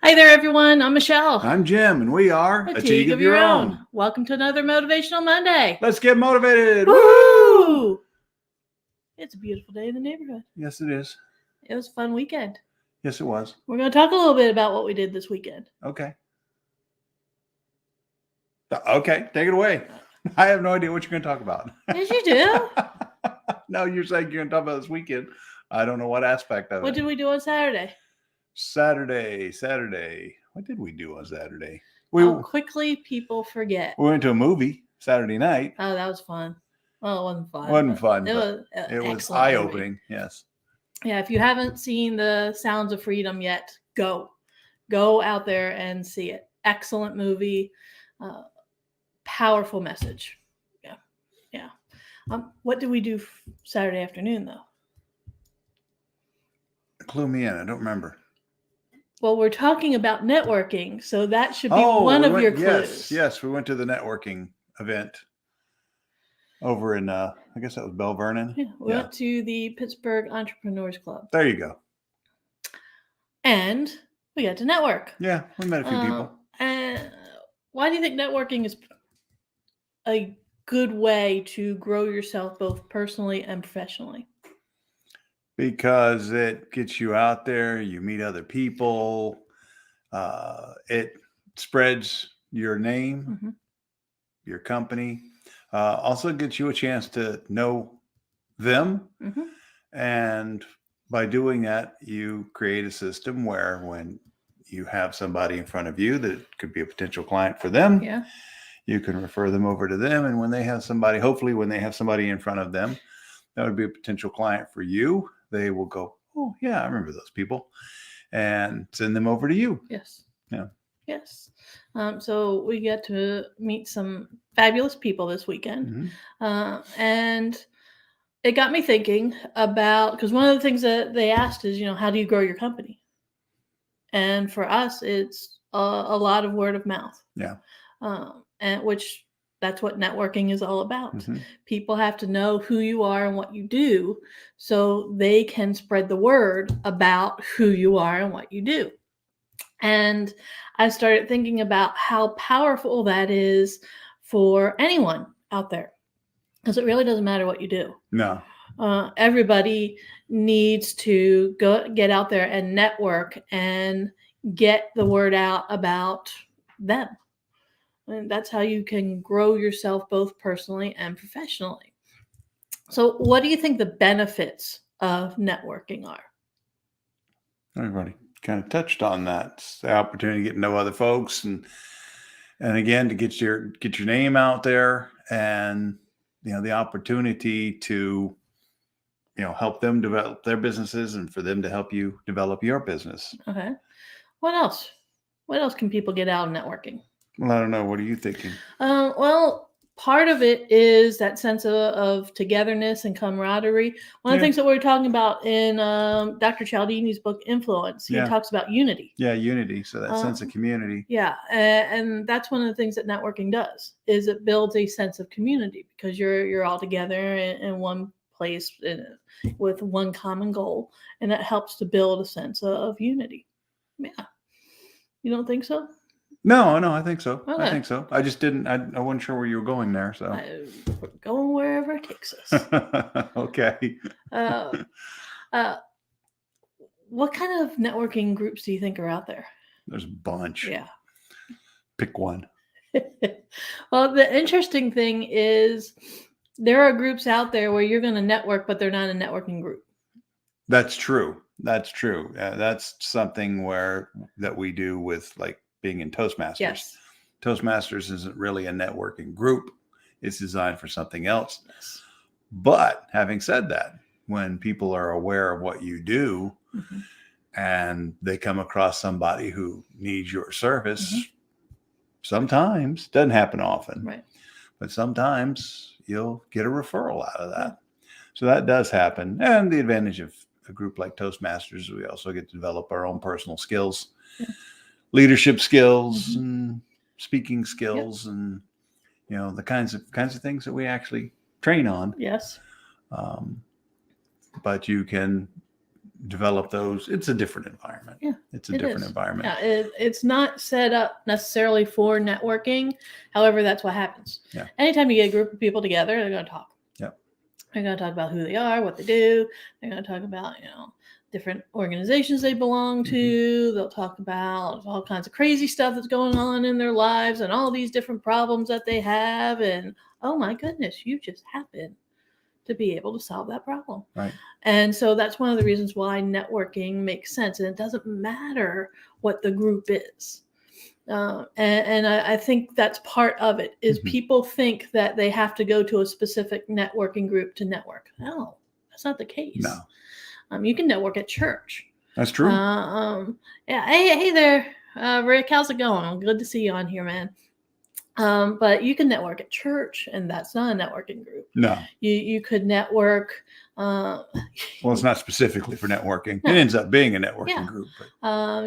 Hi there, everyone. I'm Michelle. I'm Jim, and we are A Tea of Your Own. Welcome to another Motivational Monday. Let's get motivated. Woo! It's a beautiful day in the neighborhood. Yes, it is. It was a fun weekend. Yes, it was. We're going to talk a little bit about what we did this weekend. Okay. Okay, take it away. I have no idea what you're going to talk about. Yes, you do. No, you're saying you're going to talk about this weekend. I don't know what aspect of What it. did we do on Saturday? Saturday. What did we do on Saturday? Quickly people forget. We went to a movie Saturday night. Oh, that was fun. Well, it wasn't fun. It was eye-opening. Yes. Yeah, if you haven't seen The Sounds of Freedom yet, go out there and see it. Excellent movie. Powerful message. Yeah. What did we do Saturday afternoon, though? Clue me in. I don't remember. Well, we're talking about networking, so that should be one of your clues. Yes, we went to the networking event over in, I guess that was Bell Vernon. Yeah, we went to the Pittsburgh Entrepreneurs Club. There you go. And we got to network. Yeah, we met a few people. And why do you think networking is a good way to grow yourself both personally and professionally? Because it gets you out there, you meet other people, it spreads your name, your company, also gets you a chance to know them. And by doing that, you create a system where when you have somebody in front of you that could be a potential client for them, you can refer them over to them. And when they have somebody, hopefully when they have somebody in front of them, that would be a potential client for you. They will go, oh, yeah, I remember those people, and send them over to you. Yes. Yeah. Yes. So we get to meet some fabulous people this weekend. And it got me thinking about, because one of the things that they asked is, how do you grow your company? And for us, it's a lot of word of mouth. Yeah. And which that's what networking is all about. People have to know who you are and what you do so they can spread the word about who you are and what you do. And I started thinking about how powerful that is for anyone out there, because it really doesn't matter what you do. No. Everybody needs to get out there and network and get the word out about them. And that's how you can grow yourself both personally and professionally. So what do you think the benefits of networking are? Everybody kind of touched on that. It's the opportunity to get to know other folks and again to get your name out there, and the opportunity to help them develop their businesses and for them to help you develop your business. Okay. What else? What else can people get out of networking? Well, I don't know. What are you thinking? Well, part of it is that sense of togetherness and camaraderie. One of the things that we were talking about in Dr. Cialdini's book, Influence, he talks about unity. Yeah, unity. So that sense of community. Yeah, and that's one of the things that networking does, is it builds a sense of community because you're all together in one place with one common goal, and it helps to build a sense of unity. Yeah. You don't think so? No, I think so. Okay. I think so. I just didn't. I wasn't sure where you were going there. So we're going wherever it takes us. Okay. What kind of networking groups do you think are out there? There's a bunch. Yeah. Pick one. Well, the interesting thing is there are groups out there where you're going to network, but they're not a networking group. That's true. That's true. That's something that we do with being in Toastmasters. Yes. Toastmasters isn't really a networking group. It's designed for something else. Yes. But having said that, when people are aware of what you do and they come across somebody who needs your service, sometimes, doesn't happen often, right? But sometimes you'll get a referral out of that. So that does happen. And the advantage of a group like Toastmasters, we also get to develop our own personal skills. Yeah. Leadership skills and speaking skills and the kinds of things that we actually train on. Yes. But you can develop those, it's a different environment. Yeah, it's a different environment. Yeah, it's not set up necessarily for networking. However, that's what happens. Yeah. Anytime you get a group of people together, they're going to talk. Yep. They're going to talk about who they are, what they do. They're going to talk about, different organizations they belong to. They'll talk about all kinds of crazy stuff that's going on in their lives and all these different problems that they have. And oh my goodness, you just happen to be able to solve that problem. Right. And so that's one of the reasons why networking makes sense. And it doesn't matter what the group is. And I think that's part of it is people think that they have to go to a specific networking group to network. No, that's not the case. No. You can network at church. That's true. Yeah. Hey there, Rick. How's it going? Good to see you on here, man. But you can network at church, and that's not a networking group. No. You could network. Well, it's not specifically for networking. No. It ends up being a networking group. But.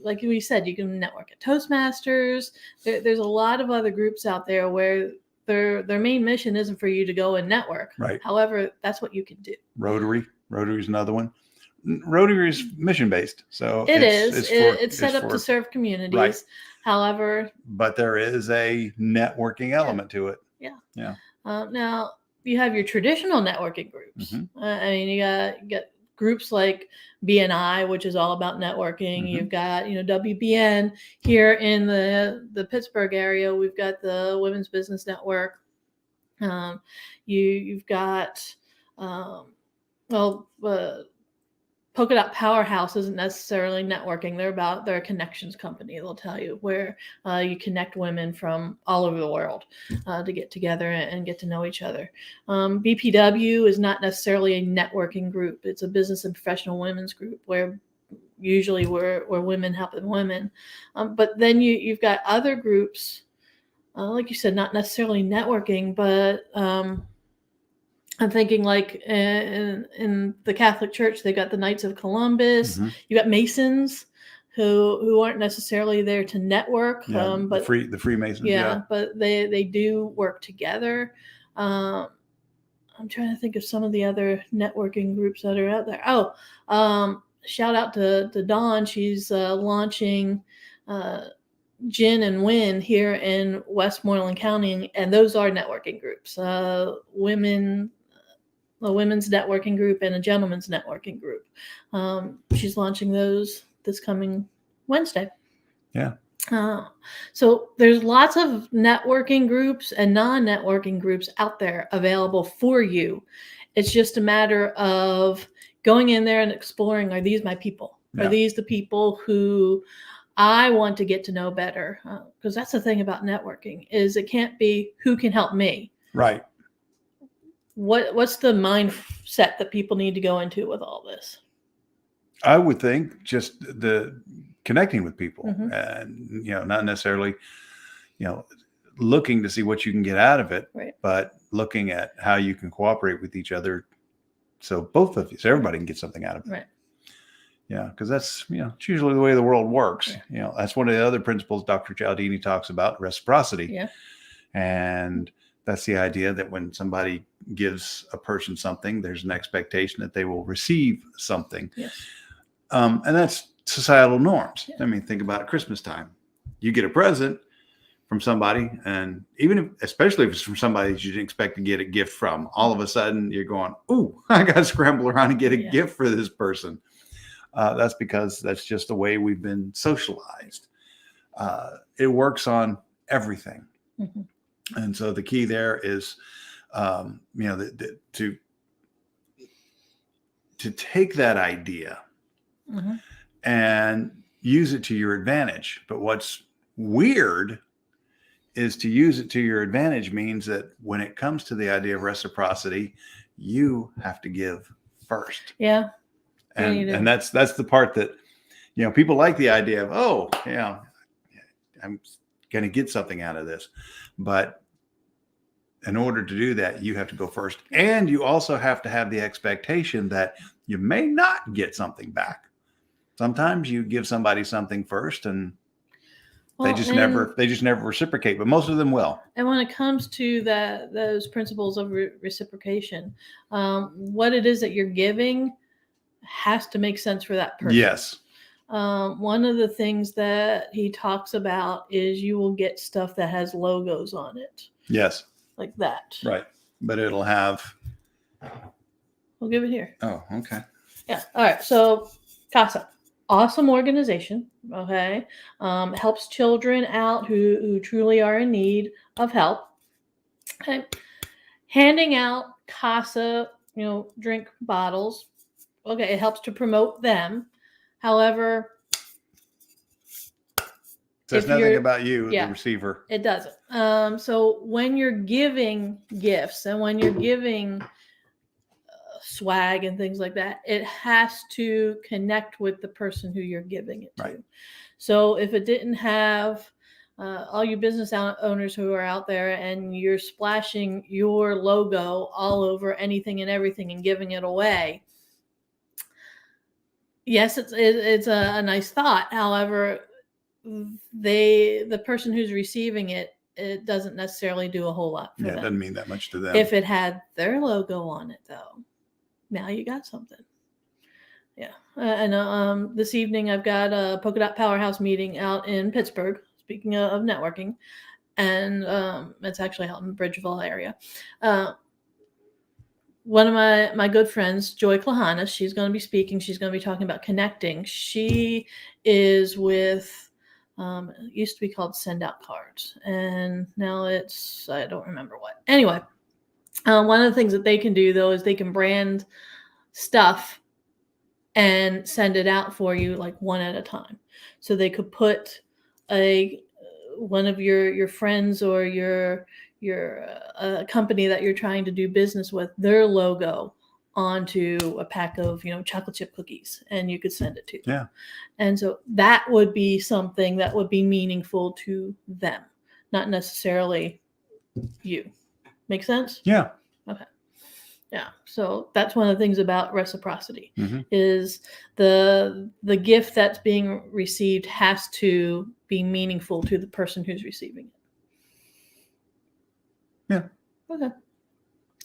Like we said, you can network at Toastmasters. There's a lot of other groups out there where their main mission isn't for you to go and network. Right. However, that's what you can do. Rotary is another one. Rotary is mission based, so it's set up to serve communities. Right. However, but there is a networking element to it. Yeah. Now you have your traditional networking groups. You got groups like BNI, which is all about networking. You've got WBN here in the Pittsburgh area. We've got the Women's Business Network. You've got Polka Dot Powerhouse isn't necessarily networking. They're a connections company. They'll tell you where you connect women from all over the world to get together and get to know each other. BPW is not necessarily a networking group. It's a business and professional women's group where usually we're women helping women. But then you've got other groups, like you said, not necessarily networking, but I'm thinking like in the Catholic Church, they've got the Knights of Columbus. You got Masons who aren't necessarily there to network, but the Freemasons. Yeah, but they do work together. I'm trying to think of some of the other networking groups that are out there. Shout out to Dawn. She's launching Gin and Win here in Westmoreland County, and those are networking groups. A women's networking group and a gentleman's networking group. She's launching those this coming Wednesday. Yeah. So there's lots of networking groups and non-networking groups out there available for you. It's just a matter of going in there and exploring, are these my people? Yeah. Are these the people who I want to get to know better? Because that's the thing about networking is it can't be who can help me. Right. What's the mindset that people need to go into with all this? I would think just the connecting with people and, not necessarily, looking to see what you can get out of it, right, but looking at how you can cooperate with each other. So both of you, so everybody can get something out of it. Right. Yeah. Cause that's, it's usually the way the world works. Right. That's one of the other principles Dr. Cialdini talks about, reciprocity. Yeah. And that's the idea that when somebody gives a person something, there's an expectation that they will receive something. Yes. And that's societal norms. Yeah. I mean, think about Christmas time. You get a present from somebody, and especially if it's from somebody that you didn't expect to get a gift from, all of a sudden you're going, "Ooh, I got to scramble around and get a gift for this person." That's because that's just the way we've been socialized. It works on everything. And so the key there is, to take that idea and use it to your advantage. But what's weird is to use it to your advantage means that when it comes to the idea of reciprocity, you have to give first. Yeah. And that's the part that, people like the idea of, I'm going to get something out of this. But in order to do that, you have to go first. And you also have to have the expectation that you may not get something back. Sometimes you give somebody something first and they just never reciprocate, but most of them will. And when it comes to those principles of reciprocation, what it is that you're giving has to make sense for that person. Yes. One of the things that he talks about is you will get stuff that has logos on it. Yes. Like that. Right. But it'll have. We'll give it here. Oh, okay. Yeah. All right. So CASA, awesome organization. Okay. Helps children out who truly are in need of help. Okay. Handing out CASA, drink bottles. Okay. It helps to promote them. However, says nothing about you, the receiver. It doesn't. So when you're giving gifts and when you're giving swag and things like that, it has to connect with the person who you're giving it to. Right. So if it didn't have all you business owners who are out there and you're splashing your logo all over anything and everything and giving it away, yes, it's a nice thought. However, the person who's receiving it doesn't necessarily do a whole lot for them. It doesn't mean that much to them. If it had their logo on it, though, now you got something. Yeah. And this evening I've got a Polka Dot Powerhouse meeting out in Pittsburgh, speaking of networking, and it's actually out in the Bridgeville area. One of my good friends, Joy Klahanis, she's going to be speaking. She's going to be talking about connecting. She is with, it used to be called Send Out Cards, and now it's, I don't remember what. Anyway, one of the things that they can do, though, is they can brand stuff and send it out for you like one at a time. So they could put one of your friends or your company that you're trying to do business with, their logo onto a pack of chocolate chip cookies, and you could send it to them. Yeah. And so that would be something that would be meaningful to them, not necessarily you. Make sense? Yeah. Okay. Yeah. So that's one of the things about reciprocity, mm-hmm. is the gift that's being received has to be meaningful to the person who's receiving it. Yeah. Okay.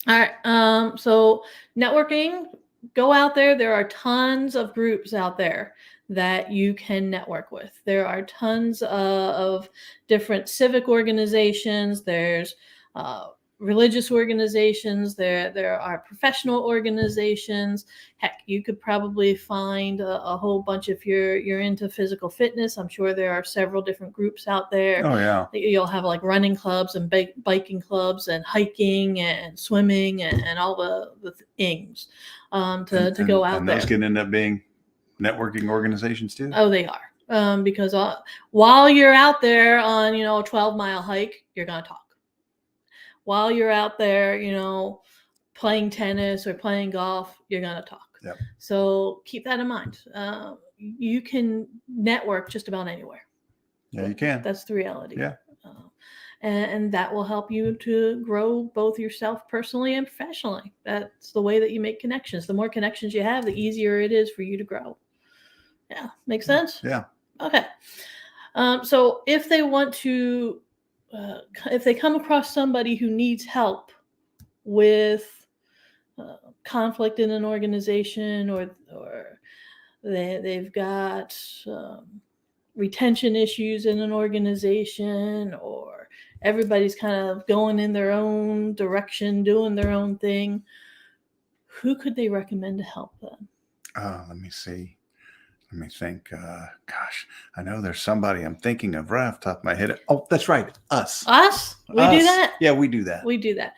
All right. So networking, go out there. There are tons of groups out there that you can network with. There are tons of different civic organizations. There's religious organizations. There are professional organizations. Heck, you could probably find a whole bunch if you're into physical fitness. I'm sure there are several different groups out there. Oh yeah. You'll have like running clubs and biking clubs and hiking and swimming and all the things to go out and there. Those can end up being networking organizations too. Oh, they are. Because while you're out there on a 12-mile hike, you're gonna talk. While you're out there, playing tennis or playing golf, you're going to talk. Yep. So keep that in mind. You can network just about anywhere. Yeah, you can. That's the reality. Yeah. And that will help you to grow both yourself personally and professionally. That's the way that you make connections. The more connections you have, the easier it is for you to grow. Yeah. Make sense? Yeah. Okay. So if they want to, if they come across somebody who needs help with conflict in an organization, or they've got retention issues in an organization, or everybody's kind of going in their own direction, doing their own thing, who could they recommend to help them? Let me see. Let me think. Gosh, I know there's somebody I'm thinking of right off the top of my head. Oh, that's right. Us. We do that? Yeah, we do that. We do that.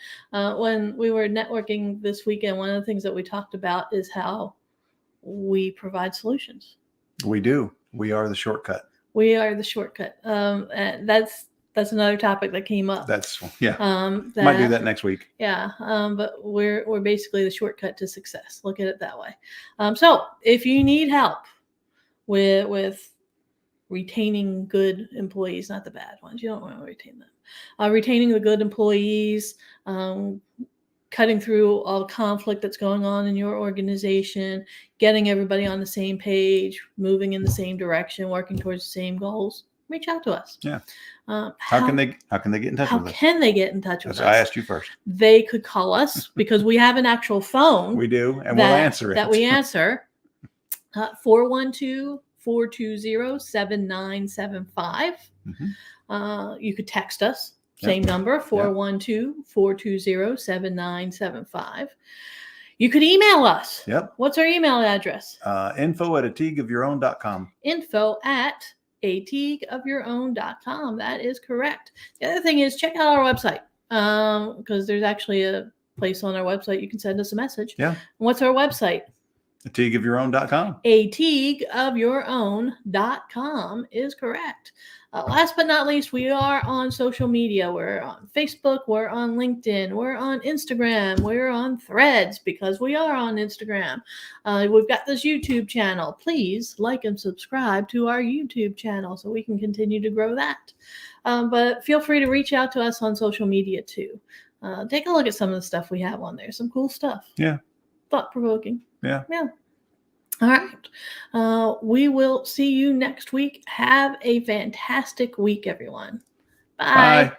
When we were networking this weekend, one of the things that we talked about is how we provide solutions. We do. We are the shortcut. We are the shortcut. And that's another topic that came up. Might do that next week. Yeah. But we're basically the shortcut to success. Look at it that way. So if you need help with retaining good employees, not the bad ones, you don't want to retain them. Retaining the good employees, cutting through all the conflict that's going on in your organization, getting everybody on the same page, moving in the same direction, working towards the same goals. Reach out to us. Yeah. How can they get in touch with us? How can they get in touch with us? I asked you first. They could call us because we have an actual phone. We do, and we'll answer it. That we answer. 412-420-7975. You could text us. Same number, 412-420-7975. You could email us. Yep. What's our email address? info@ateagueofyourown.com. info@ateagueofyourown.com. That is correct. The other thing is check out our website because there's actually a place on our website you can send us a message. Yeah. What's our website? ateagueofyourown.com. ateagueofyourown.com is correct. Last but not least, we are on social media. We're on Facebook. We're on LinkedIn. We're on Instagram. We're on Threads because we are on Instagram. We've got this YouTube channel. Please like and subscribe to our YouTube channel so we can continue to grow that. But feel free to reach out to us on social media too. Take a look at some of the stuff we have on there. Some cool stuff. Yeah. Thought-provoking. Yeah. Yeah. All right. We will see you next week. Have a fantastic week, everyone. Bye. Bye.